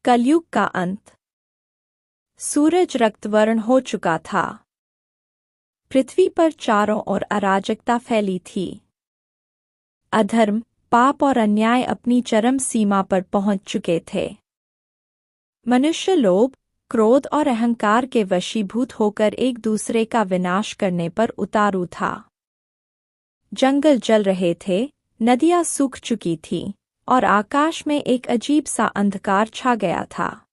कलयुग का अंत। सूरज रक्तवर्ण हो चुका था। पृथ्वी पर चारों ओर अराजकता फैली थी। अधर्म, पाप और अन्याय अपनी चरम सीमा पर पहुंच चुके थे। मनुष्य लोभ, क्रोध और अहंकार के वशीभूत होकर एक दूसरे का विनाश करने पर उतारू था। जंगल जल रहे थे, नदियां सूख चुकी थीं, और आकाश में एक अजीब सा अंधकार छा गया था।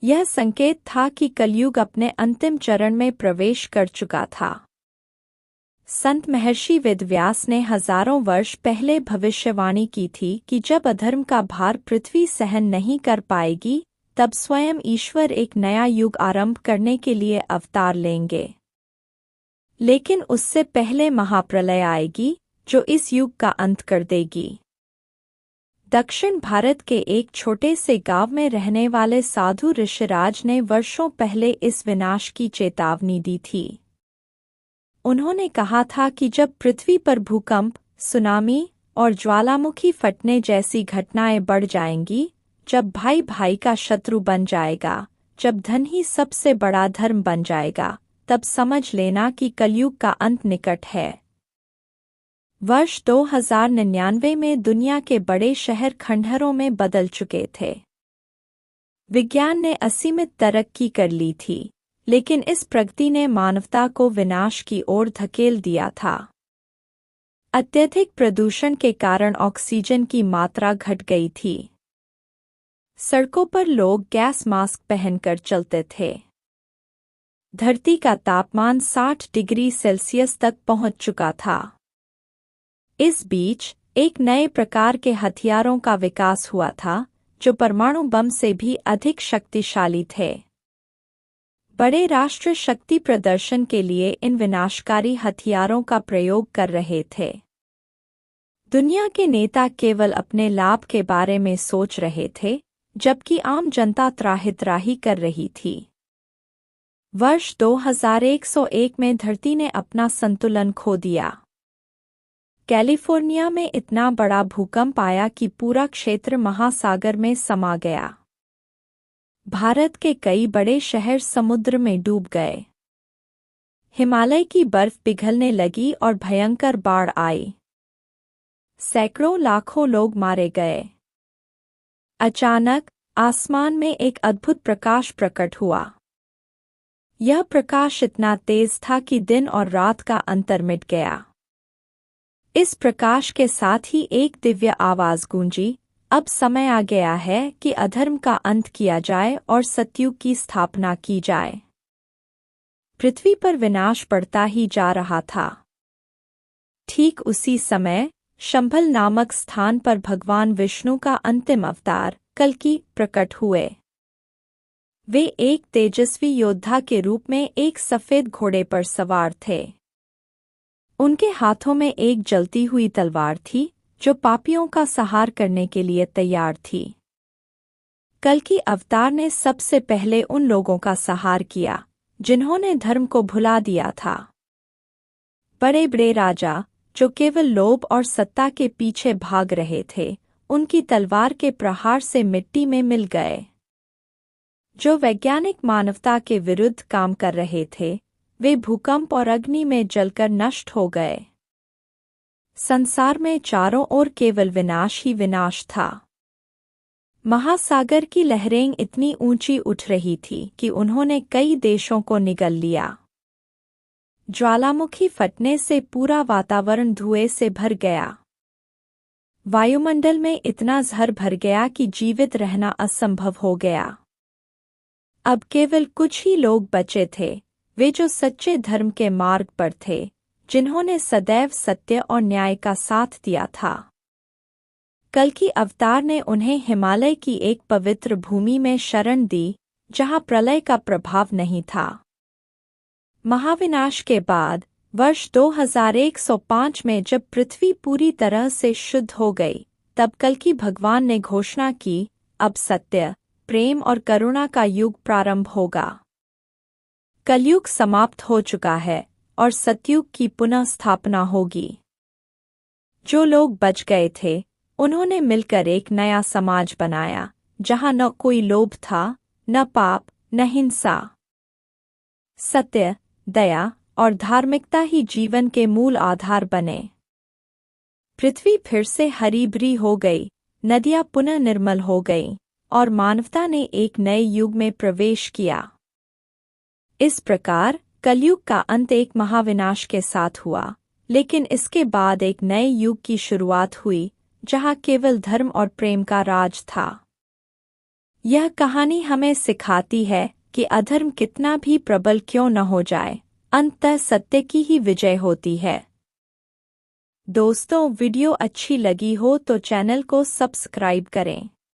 यह संकेत था कि कलयुग अपने अंतिम चरण में प्रवेश कर चुका था। संत महर्षि वेदव्यास ने हजारों वर्ष पहले भविष्यवाणी की थी कि जब अधर्म का भार पृथ्वी सहन नहीं कर पाएगी, तब स्वयं ईश्वर एक नया युग आरंभ करने के लिए अवतार लेंगे। लेकिन उससे पहले महाप्रलय आएगी, जो इस युग का अंत कर देगी। दक्षिण भारत के एक छोटे से गांव में रहने वाले साधु ऋषिराज ने वर्षों पहले इस विनाश की चेतावनी दी थी। उन्होंने कहा था कि जब पृथ्वी पर भूकंप, सुनामी और ज्वालामुखी फटने जैसी घटनाएं बढ़ जाएंगी, जब भाई भाई का शत्रु बन जाएगा, जब धन ही सबसे बड़ा धर्म बन जाएगा, तब समझ लेना कि कलयुग का अंत निकट है। वर्ष 2099 में दुनिया के बड़े शहर खंडहरों में बदल चुके थे। विज्ञान ने असीमित तरक्की कर ली थी, लेकिन इस प्रगति ने मानवता को विनाश की ओर धकेल दिया था। अत्यधिक प्रदूषण के कारण ऑक्सीजन की मात्रा घट गई थी। सड़कों पर लोग गैस मास्क पहनकर चलते थे। धरती का तापमान 60 डिग्री सेल्सियस तक पहुंच चुका था। इस बीच एक नए प्रकार के हथियारों का विकास हुआ था, जो परमाणु बम से भी अधिक शक्तिशाली थे। बड़े राष्ट्र शक्ति प्रदर्शन के लिए इन विनाशकारी हथियारों का प्रयोग कर रहे थे। दुनिया के नेता केवल अपने लाभ के बारे में सोच रहे थे, जबकि आम जनता त्राहि-त्राहि कर रही थी। वर्ष 2101 में धरती ने अपना संतुलन खो दिया। कैलिफोर्निया में इतना बड़ा भूकंप आया कि पूरा क्षेत्र महासागर में समा गया। भारत के कई बड़े शहर समुद्र में डूब गए। हिमालय की बर्फ पिघलने लगी और भयंकर बाढ़ आई। सैकड़ों लाखों लोग मारे गए। अचानक आसमान में एक अद्भुत प्रकाश प्रकट हुआ। यह प्रकाश इतना तेज था कि दिन और रात का अंतर मिट गया। इस प्रकाश के साथ ही एक दिव्य आवाज गूंजी, अब समय आ गया है कि अधर्म का अंत किया जाए और सतयुग की स्थापना की जाए। पृथ्वी पर विनाश बढ़ता ही जा रहा था। ठीक उसी समय शंभल नामक स्थान पर भगवान विष्णु का अंतिम अवतार कल्कि प्रकट हुए। वे एक तेजस्वी योद्धा के रूप में एक सफेद घोड़े पर सवार थे। उनके हाथों में एक जलती हुई तलवार थी, जो पापियों का संहार करने के लिए तैयार थी। कल्कि अवतार ने सबसे पहले उन लोगों का संहार किया, जिन्होंने धर्म को भुला दिया था। बड़े बड़े राजा, जो केवल लोभ और सत्ता के पीछे भाग रहे थे, उनकी तलवार के प्रहार से मिट्टी में मिल गए। जो वैज्ञानिक मानवता के विरुद्ध काम कर रहे थे, वे भूकंप और अग्नि में जलकर नष्ट हो गए। संसार में चारों ओर केवल विनाश ही विनाश था। महासागर की लहरें इतनी ऊंची उठ रही थी कि उन्होंने कई देशों को निगल लिया। ज्वालामुखी फटने से पूरा वातावरण धुएं से भर गया। वायुमंडल में इतना जहर भर गया कि जीवित रहना असंभव हो गया। अब केवल कुछ ही लोग बचे थे, वे जो सच्चे धर्म के मार्ग पर थे, जिन्होंने सदैव सत्य और न्याय का साथ दिया था। कल्कि अवतार ने उन्हें हिमालय की एक पवित्र भूमि में शरण दी, जहां प्रलय का प्रभाव नहीं था। महाविनाश के बाद वर्ष 2105 में जब पृथ्वी पूरी तरह से शुद्ध हो गई, तब कल्कि भगवान ने घोषणा की, अब सत्य, प्रेम और करुणा का युग प्रारंभ होगा। कलयुग समाप्त हो चुका है और सतयुग की पुनः स्थापना होगी। जो लोग बच गए थे, उन्होंने मिलकर एक नया समाज बनाया, जहां न कोई लोभ था, न पाप, न हिंसा। सत्य, दया और धार्मिकता ही जीवन के मूल आधार बने। पृथ्वी फिर से हरी भरी हो गई, नदियां पुनः निर्मल हो गईं, और मानवता ने एक नए युग में प्रवेश किया। इस प्रकार कलयुग का अंत एक महाविनाश के साथ हुआ, लेकिन इसके बाद एक नए युग की शुरुआत हुई, जहां केवल धर्म और प्रेम का राज था। यह कहानी हमें सिखाती है कि अधर्म कितना भी प्रबल क्यों न हो जाए, अंततः सत्य की ही विजय होती है। दोस्तों, वीडियो अच्छी लगी हो तो चैनल को सब्सक्राइब करें।